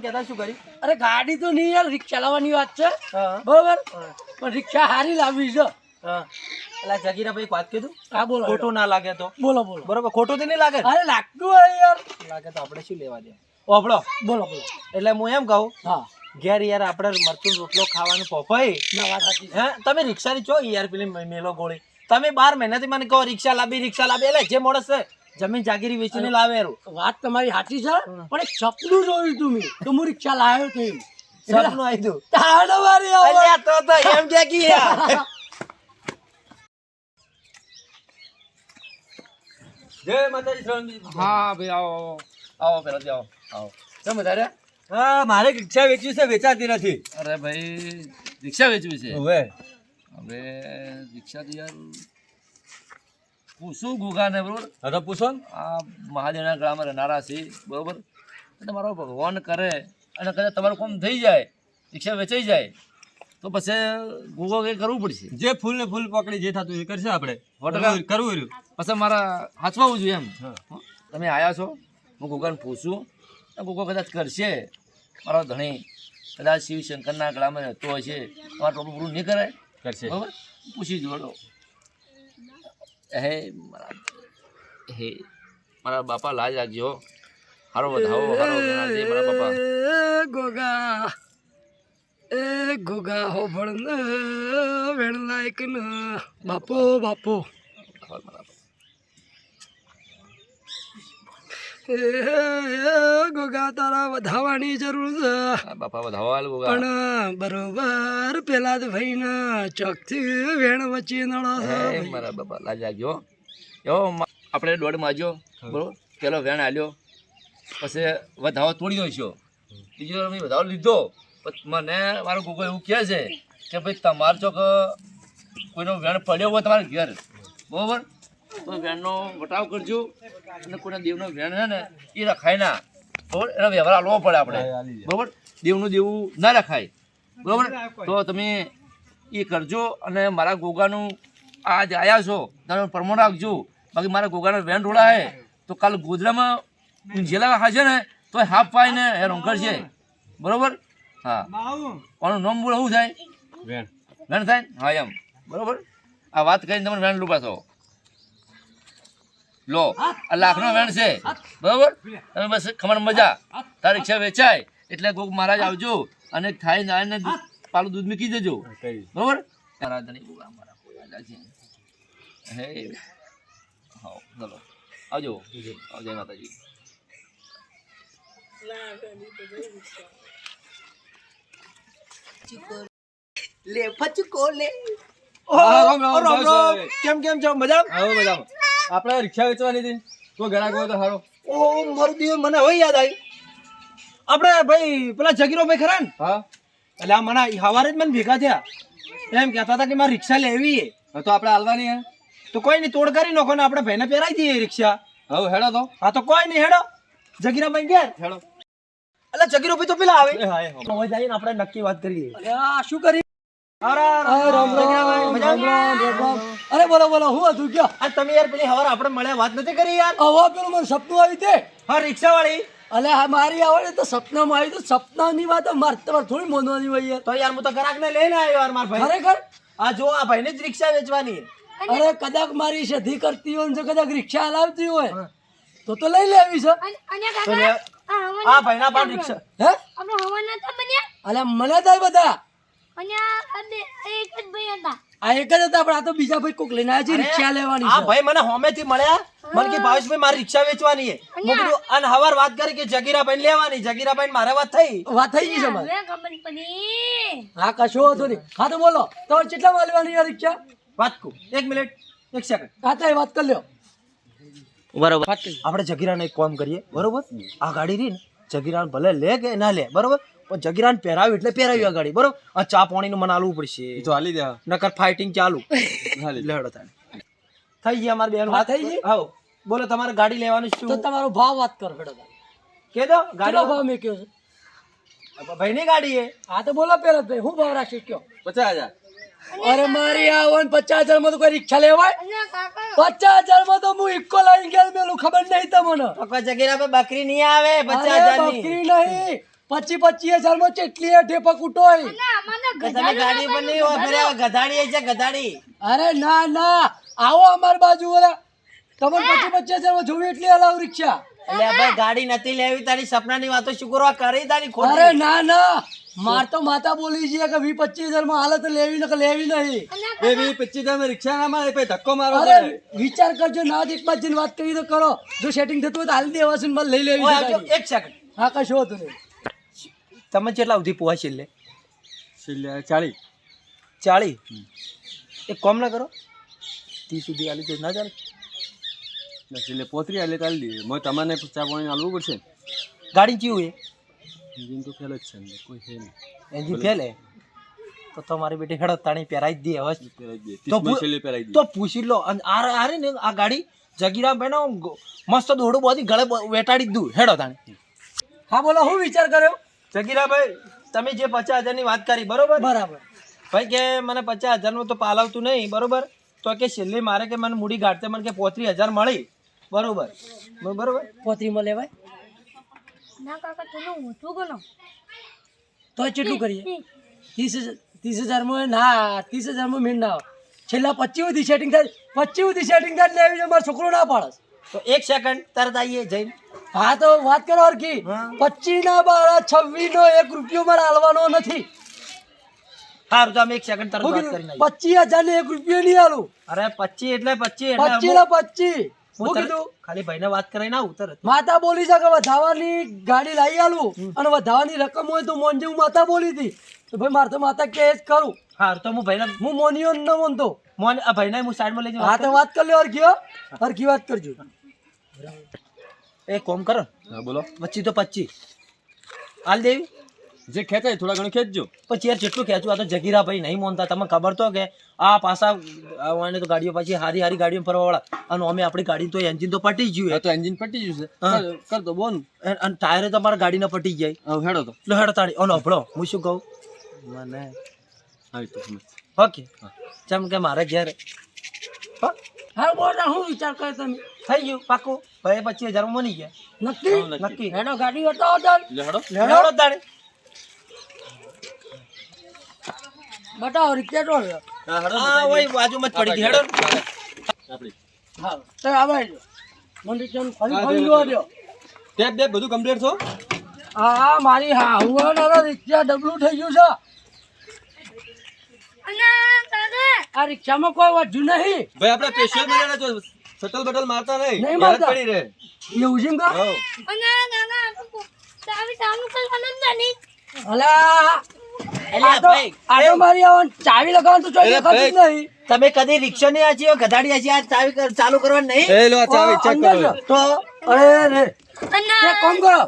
કહેતા શું કરી? અરે ગાડી તો નહીં યાર, રિક્ષા લાવવાની વાત છે બરોબર, પણ રિક્ષા હારી લાવવી છે. એટલે જગીરા ભાઈ વાત કીધું. હા બોલો. ખોટું ના લાગે તો બોલો બોલો. બરોબર, ખોટું તો નહીં લાગે. અરે લાગતું હોય યાર. લાગે તો આપણે શું લેવા દે. ઓભળો, બોલો બોલો. એટલે હું એમ કહું, હા ઘેર યાર આપણે મરચું રોટલો ખાવાનું પોપાય. ના વાત સાચી. હે તમે રિક્ષાની ચો યાર પેલી મેલો ગોળી. તમે 12 મહિનાથી મને કહો રિક્ષા લાવી એટલે જે મોડસ છે જમીન જાગીરી વેચીને લાવે એરું. વાત તમારી સાચી છે, પણ એક સપનું જોયું તું મેં તો હું રિક્ષા લાવ્યો તો એમ સપનું આવ્યું. તાણ વારી આવો. અલ્યા તો એમ કે કી યાર. જય માતાજી શ્રવણજી. હા ભાઈ આવો આવો પેલા આવો આવો કેમ વધારે? હા મારે રિક્ષા વેચવી છે, વેચાતી નથી. અરે ભાઈ રિક્ષા વેચવી છે. હવે હવે રિક્ષા તો યાર પૂછું ગુગાને બરોબર. હા તો પૂછો ને. આ મહાદેવના ગળામાં રહેનારા છે બરોબર, એટલે મારો ભગવાન કરે અને કદાચ તમારું કામ થઈ જાય, રિક્ષા વેચાઈ જાય તો પછી ગુગો કંઈ કરવું પડશે. જે ફૂલ ને ફૂલ પકડી જે થતું એ કરશે આપણે. કરવું રહ્યું પછી મારા હાચવાવું જોઈએ એમ. તમે આવ્યા છો, હું ગુગાને પૂછું, ગુગો કદાચ કરશે, મારો ધણી કદાચ શિવશંકરના ગળામાં રહેતો હશે, તમારે ટોપું પૂરું નહીં કરાય કરશે. બરાબર, પૂછી જોડો. હે મારા બાપા લાજ રાખજો, હારો વધાવો, હારો ગણાવજે મારા બાપા. ગોગા એ ગોગા હો ભણ વેણ લાયક ન બાપો બાપો. એ ગોગા તારા વધાવાની જરૂર છે, બાપા વધાવો હાલ ગોગા. પણ બરોબર પેલા જ ભાઈ ને ચોકથી વેણ વચ્ચે નળો છે. હે મારા બાપા લાજ રાખજો. એવો આપણે દોડ માર્યો બરોબર, પેલો વેણ હાલ્યો, પછી વધાવો તોડી નાખ્યો, બીજો મેં વધાવો લીધો. પછી મને મારો ગોગો એવું કહે છે કે ભાઈ તમારે ચોક કોઈનો વેણ પડ્યો હોય તમારે ઘેર બરોબર, તો વેણનો વટાવ કરજો, અને કોઈના દેવનો વેણ છે ને એ રખાય ના બરોબર, એનો વ્યવહાર આલવો પડે આપણે બરોબર, દેવનું દેવું ના રખાય બરોબર. તો તમે એ કરજો, અને મારા ગોગાનું આજ આવ્યા છો તમે પ્રમાણ રાખજો. બાકી મારા ગોગાનો વેણ રોડાય તો કાલ ગોધરામાં જેલા હાજર ને તો હાફ પાય ને એ રોંકર છે બરોબર. હા કોનું નામ બોલે શું થાય? વેણ વેણ થાય ને? હા એમ બરોબર. આ વાત કરીને તમે વેણ લૂપાશો લો, આ લાખનો વેણ છે બરોબર. તમે બસ ખમણ મજા, તારી રિક્ષા વેચાય એટલે કોક મહારાજ આવજો અને થાય નાને પાલું દૂધ મૂકી દેજો બરોબર. મારા ધણી ગોગા મારા કોઈ છે. હે હા ચલો આવજો, જય માતાજી. લે ફચકો લે. કેમ કેમ છો? મજા? આવો મજામાં. આપણે રિક્ષા વેચવાની હતી, કોઈ ઘણા ગયો તો સારો. ઓ મારું દીવ મને હવે યાદ આવી. આપણે ભાઈ પેલા જગીરો ભાઈ ખરા ને? હા એટલે આ મને હવારે જ મને ભેગા થયા, એમ કહેતા હતા કે મારે રિક્ષા લેવી છે. તો આપણે હાલવાની હે તો કોઈ નહીં, તોડ કરી નાખો ને આપણે ભાઈને પહેરાવી દઈએ રિક્ષા. હવે હેડો તો. હા તો કોઈ નહીં, હેડો જગીરા ભાઈ ઘેર. હેડો. એટલે જગીરો ભાઈ તો પેલા આવે હવે જઈને આપણે નક્કી વાત કરીએ. અરે આ શું કરી? અરે રામ રામ. અરે બોલો બોલો, હું હતું ક્યાં? આ તમે યાર પેલી હવાર આપણે મળ્યા વાત નથી કરી યાર. હવે પેલું મને સપનું આવી તે. હા રિક્ષા વાળી. અલે આ મારી આવડે તો સપનામાં આવી, તો સપનાની વાત મારે તમારે થોડી મોનવાની હોય યાર. તો યાર હું તો ગ્રાહક ને લઈને આવ્યો યાર મારા ભાઈ. ખરેખર? આ જો આ ભાઈને જ રિક્ષા વેચવાની. અરે કદાચ મારી સધી કરતી હોય ને કદાચ રિક્ષા હલાવતી હોય તો લઈ લેવી છે. તો લે આ ભાઈના પણ રિક્ષા. હે આપણો હવાના હતા બન્યા અલે મને થાય બધા અને આ બે એક જ ભાઈ હતા. આ એક જ હતા, પણ આ તો બીજા ભાઈ કોક લઈને આવ્યા છે રિક્ષા લેવાની આ છે. ભાઈ મને હોમેથી મળ્યા, મને કે ભાવેશભાઈ મારી રિક્ષા વેચવાની છે. મેં કીધું અને હવાર વાત કરી કે જગીરાભાઈ લેવાની, જગીરાભાઈ મારે વાત થઈ. વાત થઈ ગઈ છે મારી. હવે ખબર પડી. હા કશો હતો નહીં. હા તો બોલો તમારે કેટલા લેવાની છે રિક્ષા? વાત કુ 1 મિનિટ 1 સેકન્ડ. હા તો વાત કરી લ્યો. બરોબર આપણે જગીરાને એક કામ કરીએ બરોબર. આ ગાડી રહી ને જગીરાને ભલે લે કે ના લે બરોબર, પણ જગીરાને પહેરાવી એટલે પહેરાવી આ ગાડી બરોબર. આ ચા પાણીનું મને આલવું પડશે, તો હાલી દે. નકર ફાઇટિંગ ચાલુ. લેડો થાય થઈ ગઈ અમારી બેન વાત થઈ ગઈ. હા બોલો તમારે ગાડી લેવાની તો શું તમારો ભાવ વાત કરો બેટા. કે દો કેટલો ગાડી ભાવ મેં કયો છે? ભાઈની ગાડી છે. હા તો બોલો પેલા ભાઈ હું ભાવ રાખી કયો? 50,000. અરે મારી આવન 50,000 માં તો કોઈ રિક્ષા લેવાય? અને કાકા 50,000 માં તો હું ઇક્કો લઈને ગયેલ મેલું, ખબર નહીં તમને? તો કોઈ જગીરા પર બકરી નહીં આવે અરે 50,000 ની. બકરી નહીં, 25,000 માં કેટલી એ ઢેપા કૂટોય? ના મને કે તમે ગાડી પર નહીં વાપર્યા, ગધાડી છે ગધાડી. અરે ના ના, આવો અમારી બાજુ વાળા. તમને 25,000 માં જોવી એટલી હલાવ રિક્ષા. એટલે ભાઈ ગાડી નથી લેવી, તારી સપનાની વાતો શું કરવા કરી તારી ખોટી. અરે ના ના, માર તો માતા બોલી છે કે 20-25,000 માં હાલત લેવી ને કે લેવી નહીં. એ 20-25,000 માં રિક્ષા ના મળે, પછી ધક્કો મારો અરે વિચાર કરજો, ના એક બાદ જઈને વાત કરી તો કરો. જો સેટિંગ થતું હોય તો હાલ દેવા છે ને મારે લઈ લેવી ઓય છે આવજો, ગાડી. એક સેકન્ડ. હા કશો હતું નહીં. તમે કેટલા સુધી પહોંચી છેલ્લે? છેલ્લે 40. 40. એક કામ ના કરો, 30 સુધી આલી તો ના ચાલે? ના, છેલ્લે 35 આલે ચાલી દઈએ. મેં તમને ચા પાણી આલવું પડશે. ગાડી ચીવું એ એન્જિન તો ફેલ જ છે ને, કોઈ છે નહીં. એન્જિન ફેલે તો તમારી બેટી હેડો તાણી પહેરાઈ જ દે હવે. પહેરાઈ દઈએ. તો 30 માં છેલ્લે પહેરાઈ દઈએ. તો પૂછી લો. અને આ રે ને આ ગાડી જગીરામ ભાઈ મસ્ત દોડું બધી ગળે વેટાડી જ દઉં. હેડો તાણી. હા બોલો, હું વિચાર કર્યો? જગીરાભાઈ તમે જે 50,000 ની વાત કરી બરોબર, બરાબર. ભાઈ કે મને 50,000 નું તો પાલાવતું નહીં બરોબર, તો કે છેલ્લે મારે કે મને મૂડી ગાઢતે મને કે 35,000 મળી બરોબર. બરોબર 35 માં લેવાય ના કાકા તને ઊંચું ગણો તો કેટલું કરીએ? 30,000 માં ના, 30,000 માં મેળ ના આવે. છેલ્લા 25 સુધી સેટિંગ થાય, 25 સુધી સેટિંગ થાય લેવી છે. મારો છોકરો ના પાડે. તો એક સેકન્ડ તરત આવીએ જઈને. હા તો વાત કરો હરખી. હા. 25 ના 12 26 નો 1 રૂપિયો મારે હાલવાનો નથી. સારું તો અમે એક સેકન્ડ તરત શું વાત કીધું? કરીને આવીએ. 25,000 ને 1 રૂપિયો નહીં હાલું. અરે 25 એટલે 25 25 ના 25. હું શું તરત કીધું? ખાલી ભાઈને વાત કરીને આવું તરત. માતા બોલી છે કે વધાવાની ગાડી લાવી આલું અને વધાવાની રકમ હોય તો મોનજે. હું માતા બોલી હતી તો ભાઈ મારે તો માતા કે જ કરું. સારું તો હું ભાઈને હું મોનીઓ ન મોનતો. આ ભાઈને હું સાઈડમાં લઈ હા તો વાત કરી લો હરખી હો. હરખી વાત કરજો. એક કોમ કરો, હા બોલો. 25 તો 25 હાલ દેવી. જે ખેંચાય થોડા ઘણું ખેંચજો. પછી યાર જેટલું ખેંચું, આ તો જગીરા ભાઈ નહીં માનતા. તમને ખબર તો કે આ પાછા આવવાને તો ગાડીઓ પાછી હારી હારી ગાડીઓ ફરવા વાળા, અને અમે આપણી ગાડી તો એન્જિન તો પટી ગયું હા તો એન્જિન પટી જશે. હા. કર દો બોન. અને ટાયરે તો અમારા ગાડીના પટી જાય. હવે હેડો તો. એટલે હેડ તાળી ઓનો અભળો હું શું કહું મને આવી તો સમજ. ઓકે જેમ કે મારે ઘેર હો, હા બોલ હું વિચાર કરે તમે? થઈ ગયું પાકું ભાઈ 25,000 માં મળી ગયા. નક્કી નક્કી હેડો ગાડી બતાવો તાર. લે હેડો. હેડો તાળી. બતાવો રિક્ષા તો લે. હા હેડો. આ ઓય બાજુમાં જ પડી ગઈ. હેડો આપણી. હા તો આવે મને કેમ ફરી ફરી લો દો. ટેપ બેપ બધું કમ્પ્લીટ છો? હા મારી હા હું રિક્ષા ડબલું થઈ ગયું છે. અને કાકા આ રિક્ષામાં કોઈ વધુ નહીં. ભાઈ આપણે સ્પેશિયલ બનાવ્યા છો. શટલ બટલ મારતા નહીં. નહીં યાદ મારતા. પડી રહે. એવું છે કા? હો. અને કાકા ચાવી ચાલુ કરવાનું જ નહીં. અલા એટલે ભાઈ આ તો મારી આવન ચાવી લગાવવાનું તો ચોઈ એ દેખાતું જ ભાઈ. નહીં. તમે કદી રિક્ષા ની આજી ગધાડી આજી આ ચાવી ચાલુ કરવાની નહીં? એ લો આ ચાવી ચેક અંદર કરો. છે. તો અરે રે અને એક કામ કરો,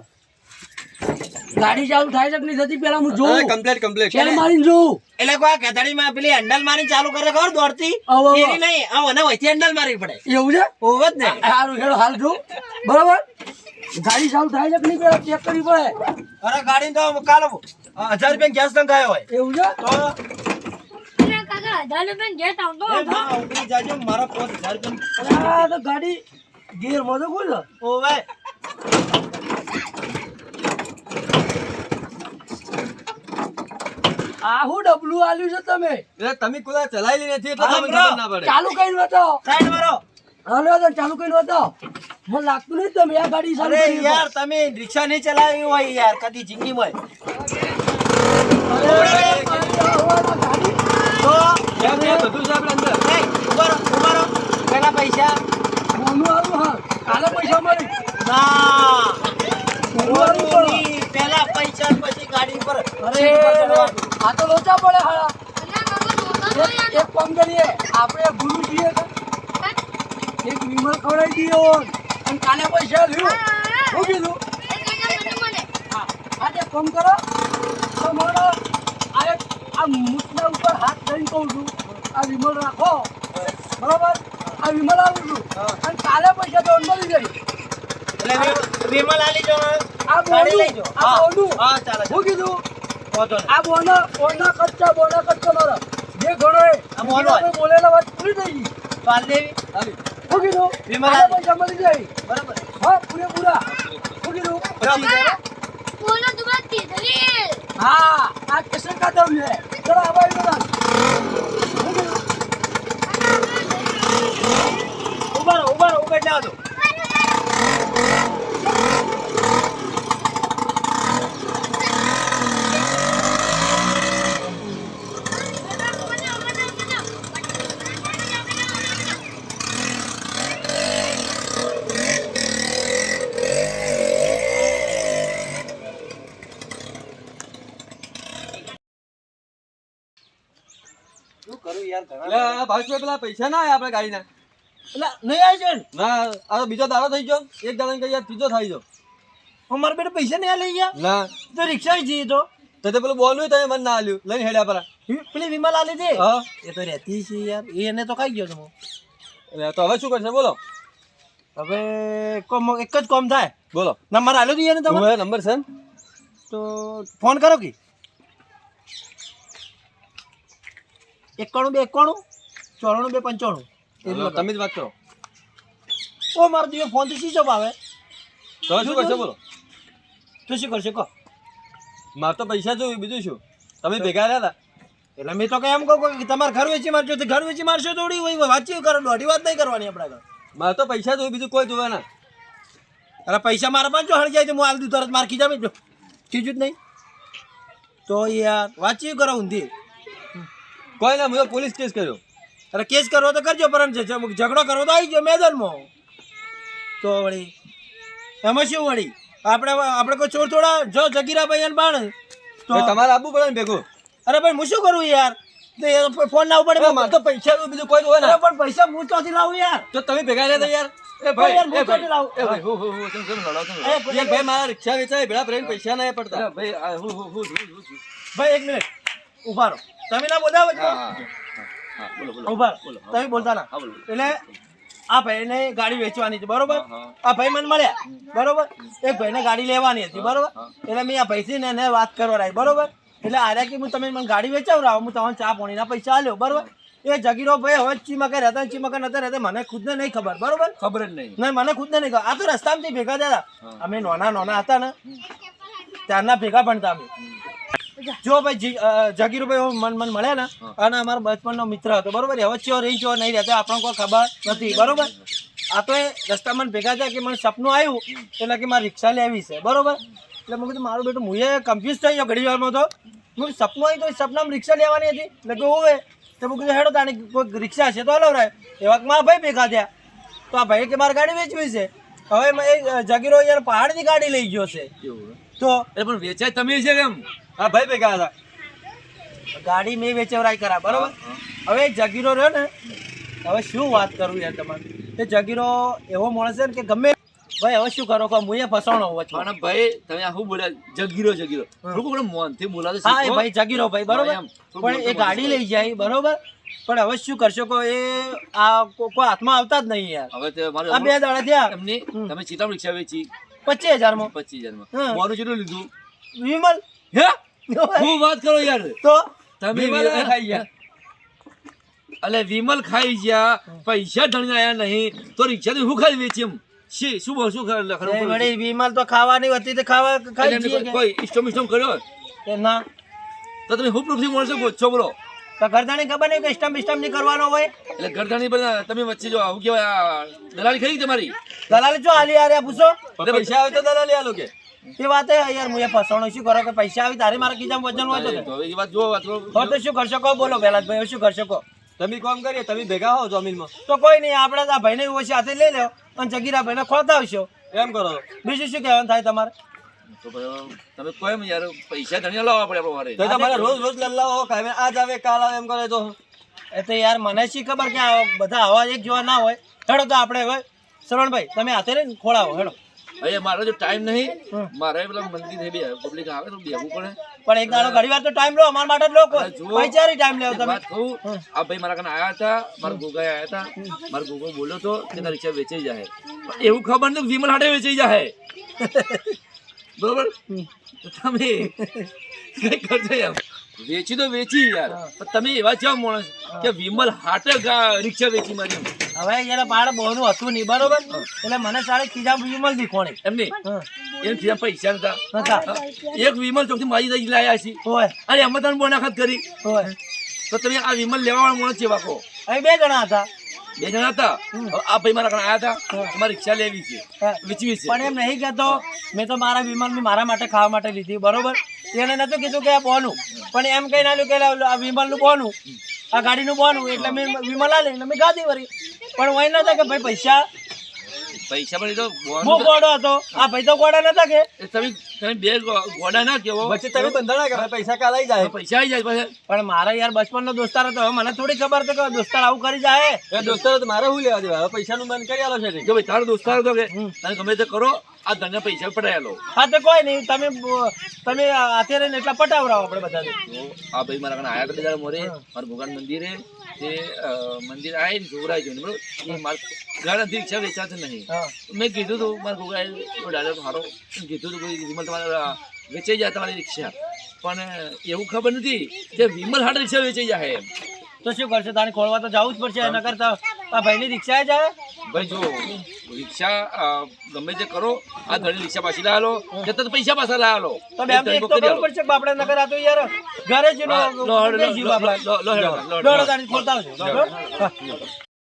ગાડી ચાલુ થાય છે કે નહીં થતી પેલા હું હા જોઉં. Complete complete. ચાલ મારીને જોઉં. એટલે કોઈ ગધાડીમાં પેલી હેન્ડલ મારી ચાલુ કરે ખબર દોડતી આવો, આવો. એની નહીં, આ મને વચ્ચે હેન્ડલ મારવી પડે. એવું છે? ઓવ જ ને. સારું હેડો હાલ જોઉં. બરાબર ગાડી ચાલુ થાય છે કે નહીં પેલા ચેક કરવી પડે. અરે ગાડી તો કાલો 1000 રૂપિયા ગેસ ટંકાયો હોય એવું છે? તો અને કાકા 1000 રૂપિયા ગેસ આવતો એ હતો. ના, ઉતરી જાજો મારા 5000 રૂપિયા. આ તો ગાડી ગેર માં તો કોઈ છે. ઓવે આ હું ડબલું આલ્યું છે તમે? એટલે તમે કોલા ચલાયેલી નથી એટલે હા, તમને bro. ખબર ના પડે. ચાલુ કરીને બતાવો. સાઈડ મારો. હાલો તો ચાલુ કરીને બતાવો. મને લાગતું નહીં તમે આ ગાડી ચાલુ અરે કરી યાર તમે રિક્ષા નહીં ચલાવી હોય યાર કદી જિંદગીમાં ગાડી તો ટેપ બેપ બધું છે આપણે અંદર. એ, ઉભા રહો. પેલા પૈસા મોનું આવું હા કાલે પૈસા મળી. ના મોનું આવું પણ. ઓની, પેલા પૈસા પછી ગાડી પર અરે આ તો લોચા પડે હાડા. અને કાકા મોટો એક કામ કરીએ આપણે ગુરુ છીએ કે એક વિમલ ખવડાવી દઈએ ઓન. અને કાલે પૈસા લ્યો. શું કીધું? હા આજે કામ કરો તમારો આ મૂઠના ઉપર હાથ ધરીને કહું છું આ વિમલ રાખો બરાબર. આ વિમલ આવું છું અને કાલે પૈસા તો મળી જાય. એટલે વિમલ આલી જો આ ગાડી લઈ બોનું જો. આ હા, બોનું હા ચાલે શું કીધું? વાંધો નહીં. આ બોના કચ્ચા મારા જે ઘણો એ આ બોનો હોય. આપણે બોલેલા વાત પૂરી થઈ ગઈ. પાલ દેવી આવી. શું કીધું? વિમલ કાલે આવી. પૈસા મળી જાય. બરાબર હા પૂરેપૂરા. શું કીધું? પછી બોલો તું બાકી હા આ કેસર કાઢો લે ચલો આવો બધા ઉભા રહો જવા દો. શું કરું યાર ઘણા એટલે ભાવેશભાઈ પેલા પૈસા ના આયા આપણે ગાડીના એટલે નહીં આવી છે ને ના આ તો બીજો દાડો થઈ ગયો એક દાડો કઈ યાર ત્રીજો થઈ ગયો અમારા બેટા પૈસા નહીં લઈ ગયા ના તો રિક્ષા જઈએ તો તો પેલું બોલવું તમે મને ના આલ્યું લઈને હેડ્યા પરા પેલી વિમલ આલી દે હા એ તો રહેતી છે યાર એને તો ખાઈ ગયો તમે એટલે તો હવે શું કરશે બોલો હવે એક જ કોમ થાય બોલો નંબર આલ્યો દઈએ ને તમે તમારો નંબર છે ને? તો ફોન કરો કે 91 291 94 295 હા, તમે જ વાત કરો ઓ મારો દીવો ફોન થી સ્વિચ ઓફ આવે તો હવે શું કરશે બોલો તો શું કરશે કહો મારે તો પૈસા જોયું બીજું શું તમે ભેગા રહ્યા હતા એટલે મેં તો કઈ એમ કહું કે તમારે ઘર વેચી મારજો તો ઘર વેચી મારશો થોડી હોય વાંચી કરો દોઢી વાત નહીં કરવાની આપણે આગળ મારે તો પૈસા જોયું બીજું કોઈ જોવે ના અરે પૈસા મારા પાસે જો હળી જાય તો હું આલ દઉં તરત માર ખીજામે જો ખીજું જ નહીં તો યાર વાંચી કરો ઊંધી કોઈ ના મેં પોલીસ કેસ કર્યો અરે કેસ કરવો તો કરજો પરંતુ ઝઘડો કરવો તો આવી ગયો મેદાનમાં તો વળી એમાં શું વળી આપણે કોઈ ચોર થોડા જો જગીરાભાઈ અને બાણ તો તો તમારે આવવું પડે ને ભેગું અરે ભાઈ હું શું કરું યાર તો એ ફોન લાવવું પડે મારે તો પૈસા જોયું બીજું કોઈ જોવે અરે ના પણ પૈસા હું ચોથી લાવું યાર તો તમે ભેગા રહ્યા હતા યાર એ ભાઈ યાર ભાઈ હું ચોથી લાવું એ ભાઈ હું તમે લડો તમે એ એક ભાઈ મારા રિક્ષા વેચાય ભેળા ભરીને પૈસા ના પડતા ભાઈ આ હું ભાઈ એક મિનિટ ઉભા રહો તમે ના બોલાવો છો હા બોલો બોલો ઉભા રહો. તમે બોલતા ના હા બોલો એટલે આ ભાઈને ગાડી વેચવાની હતી બરોબર હા. આ ભાઈ મને મળ્યા બરોબર એક ભાઈને ગાડી લેવાની હતી બરોબર એટલે મેં આ ભાઈથી ને એને વાત કરવા આવી બરોબર એટલે આર્યા કે હું તમે મને ગાડી વેચાવરાવો હું તમને ચા પાણીના પૈસા આલ્યો બરોબર એ જગીરો ભાઈ હવે ચીમકે રહેતા ચીમકે નતા રહેતા મને ખુદને નહીં ખબર બરોબર ખબર જ નહીં નહીં મને ખુદને નહીં ખબર આ તો રસ્તામાંથી ભેગા થયા હતા અમે નાના હતા ને ત્યારના ભેગા ભણતા અમે જો ભાઈ જગીરુભાઈ મન મળ્યા ને અને અમારો બચપનનો મિત્ર હતો બરોબર હવે ચો રહી ચો નહીં રહેતો આપણને કોઈ ખબર નથી બરોબર આ તો એ રસ્તામાં ભેગા થયા કે મને સપનું આવ્યું એટલે કે મારે રિક્ષા લેવી છે બરોબર એટલે મેં કીધું મારું બેટું હું એ કન્ફ્યુઝ થઈ ગયો ઘડી વારમાં તો મેં સપનું આવ્યું તો સપનામાં રિક્ષા લેવાની હતી એટલે કે હોય તો મેં કીધું હેડો તાણી કોઈ રિક્ષા હશે તો હલાવરાય એવા મારા ભાઈ ભેગા થયા તો આ ભાઈ કે મારે ગાડી વેચવી છે હવે એ જગીરો યાર પહાડની ગાડી લઈ ગયો છે તો એ પણ વેચાય તમે છે કેમ હા ભાઈ ભેગા હતા ગાડી મેં વેચવરાઈ કરા બરોબર હવે જગીરો રહ્યો ને હવે શું વાત કરું યાર તમારે એ જગીરો એવો માણસ છે ને કે ગમે ભાઈ હવે શું કરો કહો હું એ ફસાણો વચમાં પણ ભાઈ તમે આ શું બોલ્યા જગીરો થોડું મોનથી બોલાતો હા એ ભાઈ જગીરો ભાઈ બરોબર એમ. પણ એ ગાડી લઈ જાય બરોબર પણ હવે શું કરશો કહો એ આ કોઈ હાથમાં આવતા જ નહીં યાર હવે તે આ મારે 2 દાડા થયા એમની તમે ચીતામ રિક્ષા વેચી 25,000 માં 25,000 હા. માં મોનું કેટલું લીધું વિમલ હે શું વાત કરો યાર તો તમે વિમલ ખાઈ ગયા અલે વિમલ ખાઈ ગયા પૈસા ઢણી આયા નહીં તો રિક્ષાથી હું ખાલી વેચી એમ શું બોલ શું એ વળી વિમલ તો ખાવાની હતી તે ખાવા ખાઈ જઈએ કે. કોઈ ઇસ્ટમ કર્યો કે ના તો તમે હું પ્રૂફથી મળશો છો બોલો તો ઘરદાણી ખબર નહીં કે સ્ટમ્પ નહીં કરવાનો હોય એટલે ગરદાની પર તમે વચ્ચે જો આવું કહેવાય આ દલાલી ખરી તમારી દલાલી જો હાલી યાર પૂછો પણ પૈસા આવે તો દલાલી આલો કે એ વાત યાર હું એ ફસાણો શું કરો કે પૈસા આવી તારે મારા ખીચામાં વજન હોય તો તો એ વાત જો વાત તો શું કરશો કહો બોલો વેલાદભાઈ શું કરશો કહો તમે કોમ કરીએ તમે ભેગા હો જમીનમાં તો કોઈ નહીં આપણે આ ભાઈને એવો સાથે લઈ લો અને જગીરા ભાઈને ખોતા આવશો એમ કરો બીજું શું કહેવાનું થાય તમારે તો ભાઈ તમે કોઈ એમ યાર પૈસા ધણિયા લાવવા પડે આપણે વારે તો તમારે રોજ રોજ લલ્લાઓ કામે આજ આવે કાલ આવે એમ કરે તો એ તો યાર મને શી ખબર કે આ બધા આવા એક જેવા ના હોય હેડો તો આપણે હવે શ્રવણભાઈ તમે હાથે લઈને ખોળાવો હેડો હવે મારો જો ટાઈમ નહીં મારે પેલા મંદિર છે બે પબ્લિક આવે તો બેહવું પડે પણ એક દાડો ઘડી વાર તો ટાઈમ લો અમારા માટે જ લો કોઈ જુઓ, પૈસારી ટાઈમ લેવો એક તમે વાત કહું આ ભાઈ મારા કને આયા હતા મારા ગોગા આયા હતા મારા ગોગો બોલ્યો તો કે તારી રિક્ષા વેચાઈ જાય પણ એવું ખબર નથી વિમલ હાટે વેચાઈ જાય બરોબર તો તમે કઈ કરજો એમ વેચી તો વેચી યાર પણ તમે એવા કેવા માણસ કે વિમલ હાટે રિક્ષા વેચી મારી એમ હવે યાર પાડ બોનું હતું નહીં બરોબર એટલે મને સારી ત્રીજા વિમલ દીખોણી એમ નહીં હા એને થી પૈસા નતા નતા. એક વિમલ ચોકથી મારી દઈ લાયા છે હોય અને એમાં તમે બોનાખત કરી હોય તો તમે આ વિમલ લેવા વાળા માણસ જેવા કહો અહીં 2 જણા હતા 2 જણા હતા હવે આ ભાઈ મારા ઘણા આયા હતા તમારી રિક્ષા લેવી છે હા. વેચવી છે પણ એમ નહીં કહેતો મેં તો મારા વિમલ મારા માટે ખાવા માટે લીધી બરોબર એને નતું કીધું કે આ બોનું પણ એમ કઈ ના કે આ વિમલનું બોનું આ ગાડીનું બોનું એટલે મેં વિમલ આલે એટલે મેં ગાદી વળી પણ વહી નતા કે ભાઈ પૈસા પૈસા પણ એ તો હું ગોડો હતો આ ભાઈ તો ગોડા નતા કે તમે બે ગોડા ના કેવો વચ્ચે તમે બંધાણા કે ભાઈ પૈસા કાલાઈ જાય પૈસા આવી જાય પછી પણ મારા યાર બચપનનો દોસ્તાર હતો હવે મને થોડી ખબર છે કે દોસ્તાર આવું કરી જાય એ દોસ્તો તો મારે શું લેવા દેવા હવે પૈસાનું બંધ કરી આલો છે જો ભાઈ તારો દોસ્તાર હતો કે તમે ગમે તે કરો આ ધન્ય પૈસા પડાયા લો હા તો કોઈ નહીં તમે અત્યારે ને એટલા પટાવરાવો આપણે બધાને તો આ ભાઈ મારા ઘણા આયા હતા બધા મોરે મારા ભગવાન મંદિરે તે મંદિર આવીને જોવરાય છે બરોબર એ મારા ઘણા રિક્ષા વેચાશે નહીં હા મેં કીધું હતું મારા ગોગાએ ડાયરેક્ટ સારો કીધું હતું કોઈ વિમલ તમારે વેચાઈ જાય તમારી રિક્ષા પણ એવું ખબર નથી કે વિમલ હાટ રિક્ષા વેચાઈ જાય એમ તો શું કરશે તારે ખોળવા તો જવું જ પડશે એના કરતા આ ભાઈની રિક્ષા જાય ભાઈ જો રિક્ષા ગમે તે કરો આ ઘણી રિક્ષા પાછી લાવો કે તો પૈસા પાછા લાવો તો બે એક તો કરવું પડશે કે આપણે નકર આ તો યાર ઘરે જ લો હેડો, લો હેડો, લો હેડો. દોડો તારી ખોલતા આવજો